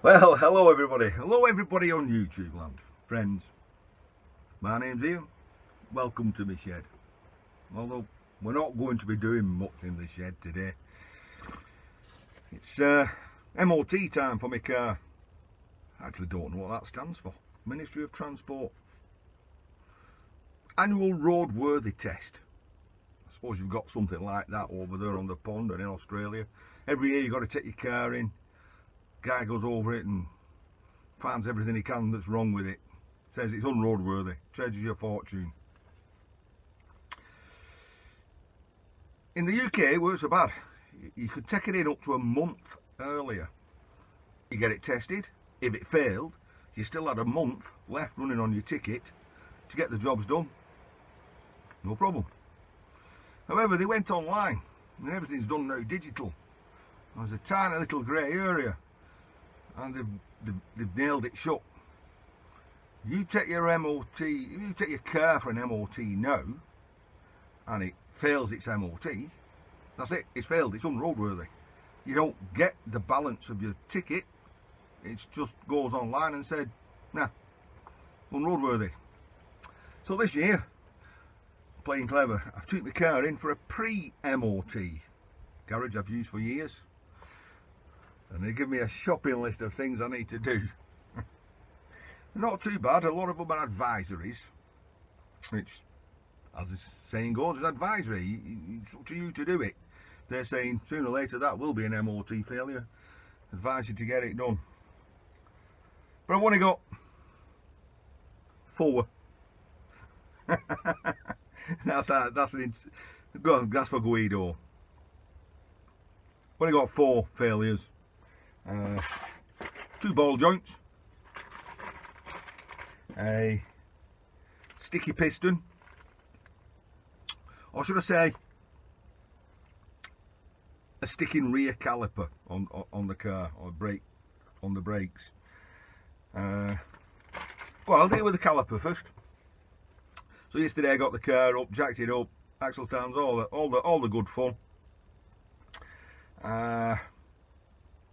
Well, hello everybody on YouTube land. Friends, my name's Ian. Welcome to my shed. Although we're not going to be doing much in the shed today. It's MOT time for my car. I actually don't know what that stands for. Ministry of Transport. Annual roadworthy test. I suppose you've got something like that over there on the pond and in Australia. Every year you've got to take your car in. Guy goes over it and finds everything he can that's wrong with it. Says it's unroadworthy, charges you a fortune. In the UK it works so bad. You could take it in up to a month earlier. You get it tested. If it failed, you still had a month left running on your ticket to get the jobs done. No problem. However, they went online and everything's done now digital. There's a tiny little grey area and they've nailed it shut. You take your MOT, you take your car for an MOT now and it fails its MOT, that's it, it's failed, it's unroadworthy. You don't get the balance of your ticket, it just goes online and said, nah, unroadworthy. So this year, playing clever, I've took my car in for a pre-MOT garage I've used for years. And they give me a shopping list of things I need to do. Not too bad, a lot of them are advisories, which, as the saying goes, is advisory. It's up to you to do it. They're saying sooner or later that will be an MOT failure. Advise you to get it done. But I've only got 4. that's for Guido. I've only got 4 failures. 2 ball joints, a sticky piston, or should I say a sticking rear caliper on the car, or brake on the brakes. Well, I'll deal with the caliper first. So yesterday I got the car up, jacked it up, axle stands, all the good fun.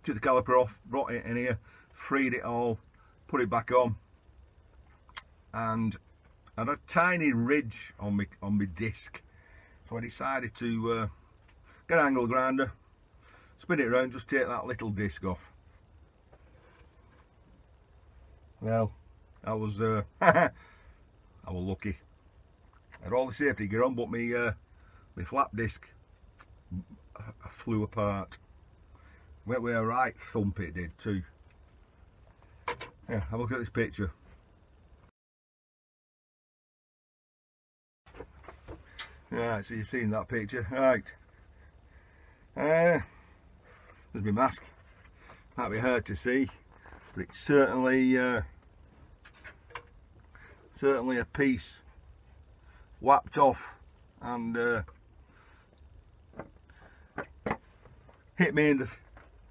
Took the caliper off, brought it in here, freed it all, put it back on, and I had a tiny ridge on my disc. So I decided to get an angle grinder, spin it around, just take that little disc off. Well, I was I was lucky. I had all the safety gear on, but my flap disc flew apart. Went with a right thump, it did too. Yeah, have a look at this picture. Right, so you've seen that picture. Right. There's my mask. Might be hard to see, but it's certainly a piece whapped off and hit me in the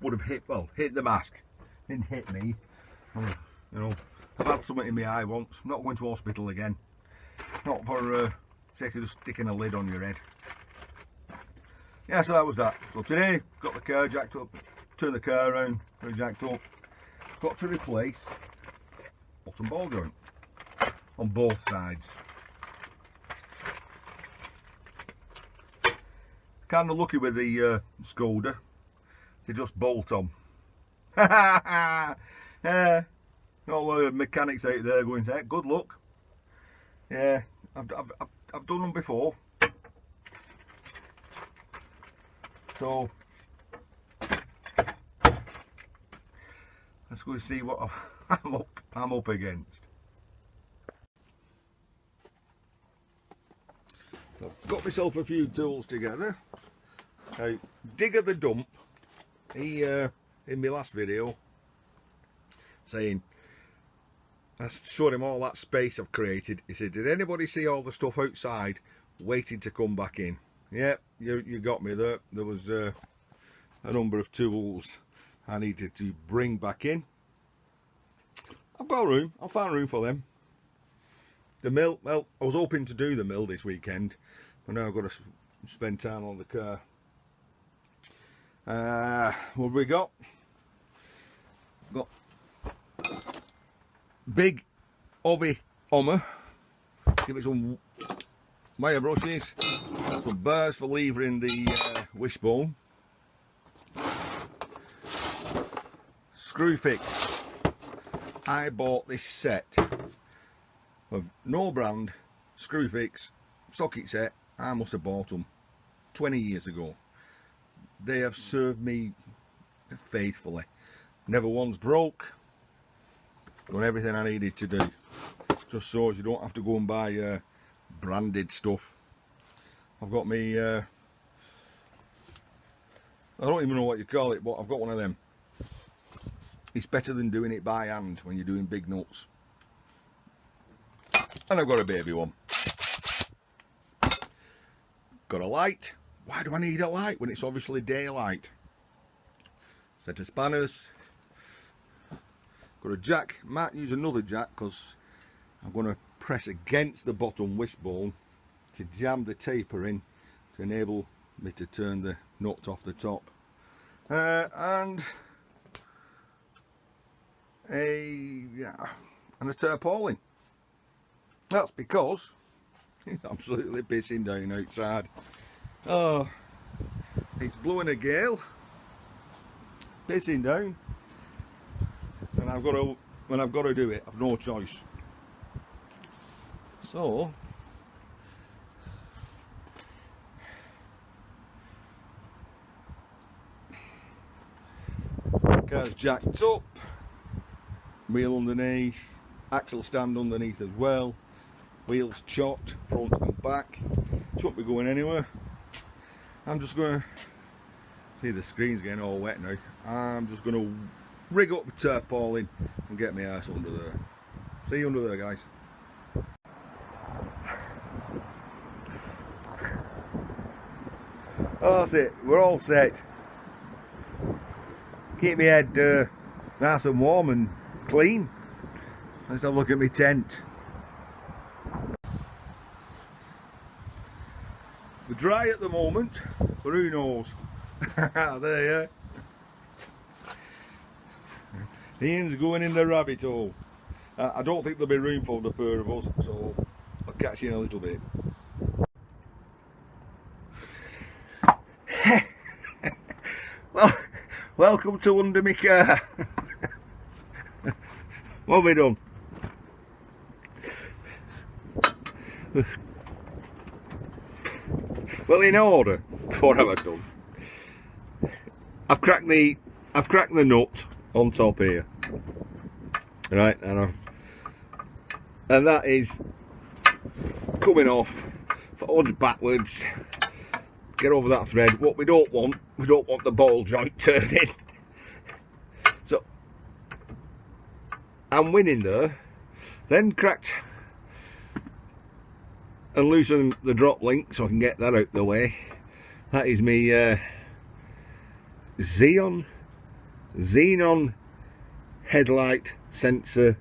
would have hit the mask. Didn't hit me. You know, I've had something in my eye once. I'm not going to hospital again. Not for sake of just sticking a lid on your head. Yeah, so that was that. So today, got the car jacked up, turned the car around, jacked up. Got to replace bottom ball joint on both sides. Kind of lucky with the Skoda. They just bolt on. Not a lot of mechanics out there going to heck, good luck. Yeah, I've done them before. So let's go and see what I'm up against. So I've got myself a few tools together. Now, Digger the Dump, he in my last video saying, I showed him all that space I've created. He said, did anybody see all the stuff outside waiting to come back in? Yeah, you got me there. There was a number of tools I needed to bring back in. I've got room. I found room for them. The mill, well, I was hoping to do the mill this weekend, but now I've got to spend time on the car. What have we got? Got big Ovi Hummer. Give it some wire brushes, some burrs for levering the wishbone. Screw fix. I bought this set of no brand screw fix socket set. I must have bought them 20 years ago. They have served me faithfully. Never once broke. Done everything I needed to do. Just so as you don't have to go and buy branded stuff. I've got me, I don't even know what you call it, but I've got one of them. It's better than doing it by hand when you're doing big nuts. And I've got a baby one. Got a light. Why do I need a light when it's obviously daylight? Set of spanners. Got a jack. Might use another jack because I'm going to press against the bottom wishbone to jam the taper in to enable me to turn the nut off the top. And a tarpaulin. That's because it's absolutely pissing down outside. Oh, it's blowing a gale, pissing down, and when I've got to do it, I've no choice. So car's jacked up, wheel underneath, axle stand underneath as well, wheels chopped front and back. Shouldn't be going anywhere. I'm just going to see the screen's getting all wet now. I'm just going to rig up the tarpaulin and get my ass under there. See you under there, guys. Oh, that's it. We're all set. Keep my head nice and warm and clean. Let's have a look at my tent. We're dry at the moment, but who knows? There you are. Ian's going in the rabbit hole. I don't think there'll be room for the pair of us, so I'll catch you in a little bit. Well, welcome to under my car. What have we done? Well, in order, what have I done? I've cracked the nut on top here, right, and that is coming off. Forward backwards. Get over that thread. What we don't want the ball joint turning. So I'm winning there. Then cracked and loosen the drop link so I can get that out the way. That is me xenon headlight sensor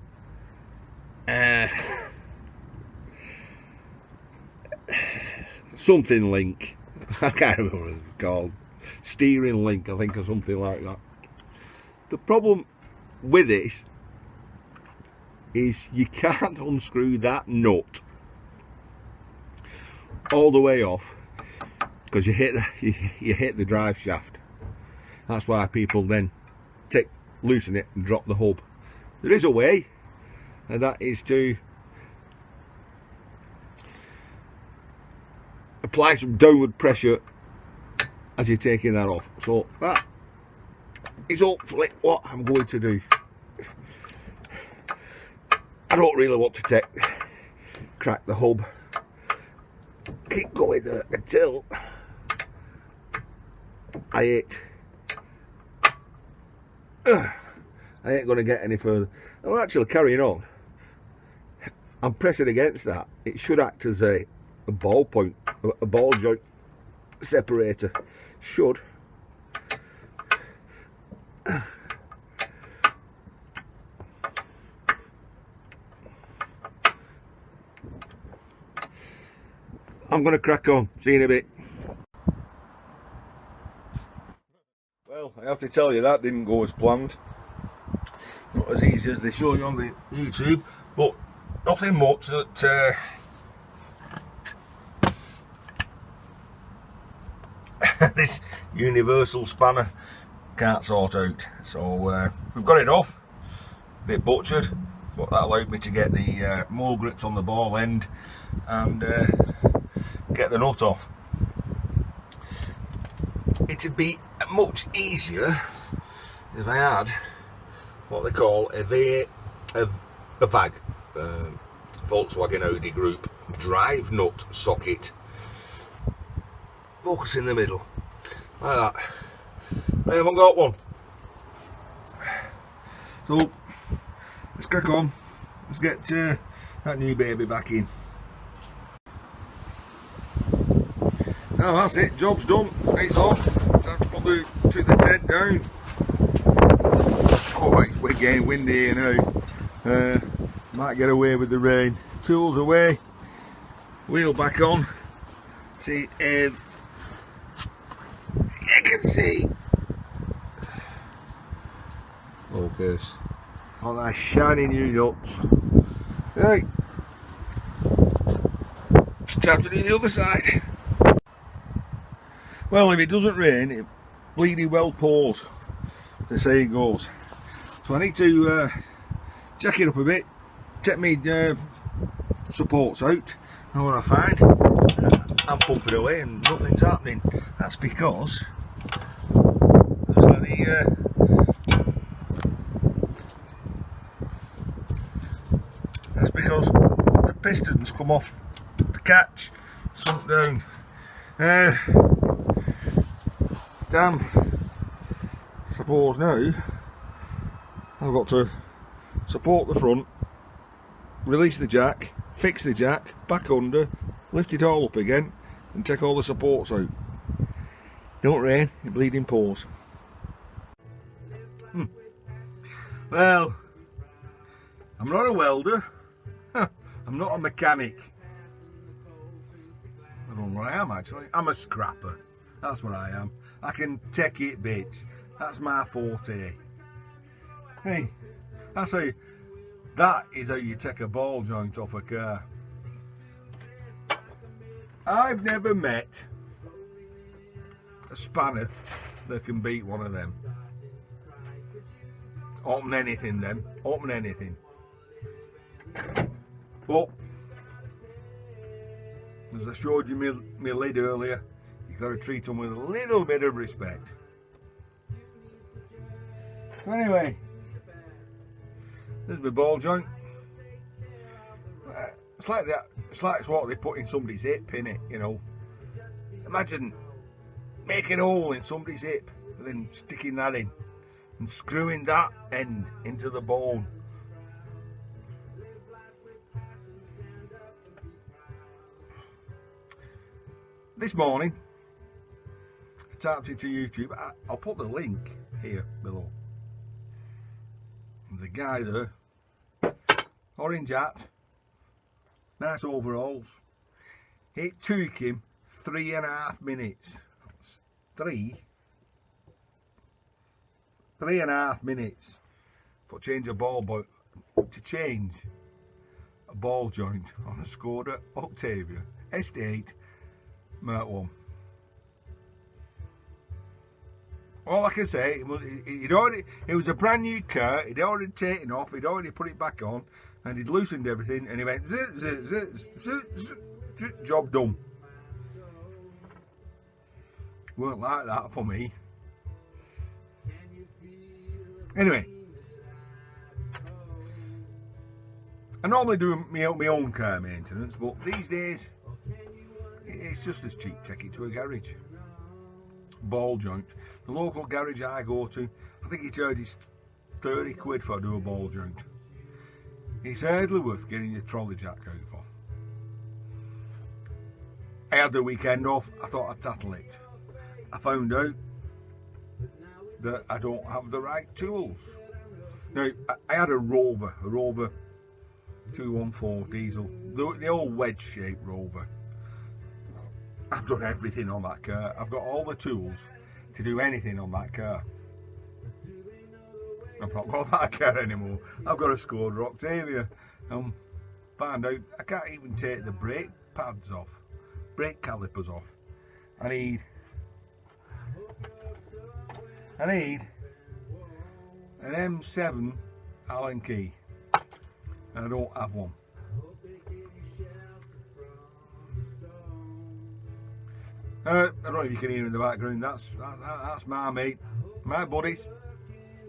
something link. I can't remember what it's called. Steering link, I think, or something like that. The problem with this is you can't unscrew that nut all the way off because you hit the drive shaft. That's why people then loosen it and drop the hub. There is a way, and that is to apply some downward pressure as you're taking that off. So that is hopefully what I'm going to do. I don't really want to crack the hub. Keep going there until I hit. I ain't going to get any further. I'm actually carrying on. I'm pressing against that. It should act as a ball point, a ball joint separator. Should. I'm going to crack on. See you in a bit. Well, I have to tell you, that didn't go as planned. not as easy as they show you on the YouTube, but nothing much that this universal spanner can't sort out. So we've got it off, a bit butchered, but that allowed me to get the more grips on the ball end and get the nut off. It'd be much easier if I had what they call a VAG, Volkswagen Audi Group drive nut socket. Focus in the middle, like that. I haven't got one. So let's crack on. Let's get that new baby back in. Now that's it, job's done, it's off. Time to put the tent down. Oh, we're getting windy here now. Might get away with the rain. Tools away, wheel back on. See if you can see. Focus on that shiny new nuts. Right, it's time to do the other side. Well, if it doesn't rain, it bleeding well pours, to say it goes. So I need to jack it up a bit, take me supports out, and what I find, I'm pumping away and nothing's happening. That's because there's like the pistons come off the catch, sunk down. Damn, suppose now I've got to support the front, release the jack, fix the jack, back under, lift it all up again and take all the supports out. Don't rain, it bleeding pours. Well, I'm not a welder, I'm not a mechanic. I don't know what I am actually, I'm a scrapper, that's what I am. I can take it bits, that's my forte. Hey, that is how you take a ball joint off a car. I've never met a spanner that can beat one of them. Open anything then, open anything. But, as I showed you my lid earlier, you've got to treat them with a little bit of respect. So anyway, there's my ball joint. It's like that. It's like what they put in somebody's hip, innit? You know. Imagine making a hole in somebody's hip and then sticking that in and screwing that end into the bone. This morning, I tapped into YouTube. I'll put the link here below. The guy there, orange hat, nice overalls. It took him 3.5 minutes. 3.5 minutes for change a to change a ball joint on a Skoda Octavia ST8 Mark 1. All I can say, it was a brand new car, he'd already taken off, he'd already put it back on, and he'd loosened everything, and he went, zit, zit, zit, zit, zit, zit, job done. Weren't like that for me. Anyway, I normally do my own car maintenance, but these days, it's just as cheap, take it to a garage. Ball joint. The local garage I go to, I think he charges 30 quid for I do a ball joint. It's hardly worth getting your trolley jack out for. I had the weekend off, I thought I'd tattle it. I found out that I don't have the right tools. Now, I had a Rover 214 diesel, the old wedge shaped Rover. I've done everything on that car. I've got all the tools to do anything on that car. I've not got that car anymore. I've got a Skoda Octavia. Found out I can't even take the brake pads off, brake calipers off. I need an M7 Allen key, and I don't have one. I don't know if you can hear in the background. That's my mate, my buddies,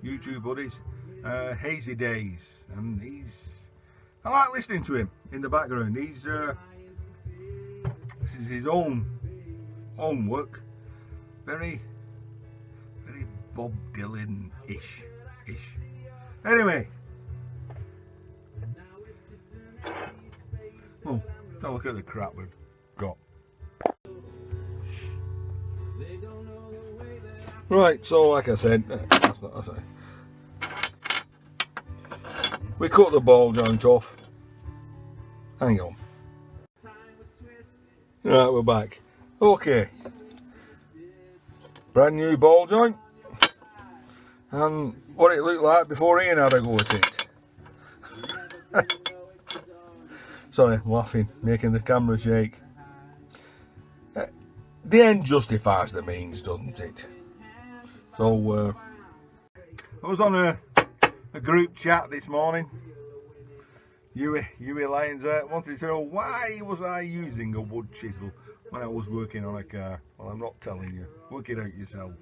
YouTube buddies, Hazy Days, and I like listening to him in the background. This is his own work, very Bob Dylan-ish. Anyway, well, let's have a look at the crap we've got. Right, so like I said, we cut the ball joint off. Hang on. Right, we're back. Okay. Brand new ball joint. And what it looked like before Ian had a go at it. Sorry, I'm laughing, making the camera shake. The end justifies the means, doesn't it? So, I was on a group chat this morning. Huey Lyons wanted to know why was I using a wood chisel when I was working on a car. Well, I'm not telling you. Work it out yourself.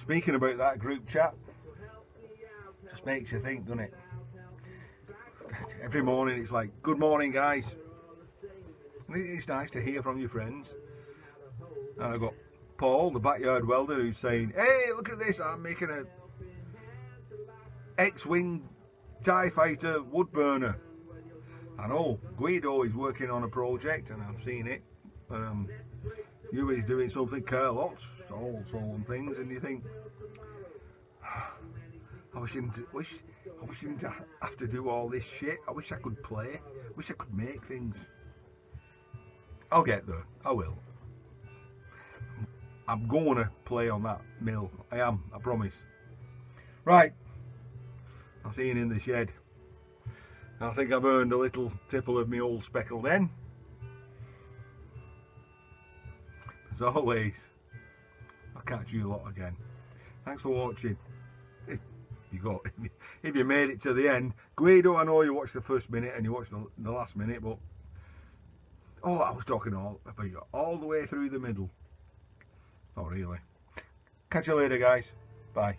Speaking about that group chat, just makes you think, doesn't it? Every morning it's like, good morning guys. It's nice to hear from your friends. And I've got Paul, the backyard welder, who's saying, hey, look at this, I'm making a X-Wing TIE Fighter wood burner. I know, Guido is working on a project and I've seen it. Huey's doing something, Carlots, also on things, and you think, I wish I didn't have to do all this shit. I wish I could play. I wish I could make things. I'll get there. I will. I'm going to play on that mill. I am. I promise. Right. I'll see you in the shed. I think I've earned a little tipple of my old speckled hen. As always, I'll catch you lot again. Thanks for watching. If you made it to the end, Guido, I know you watched the first minute and you watched the last minute, but I was talking all the way through the middle. Not really. Catch you later, guys. Bye.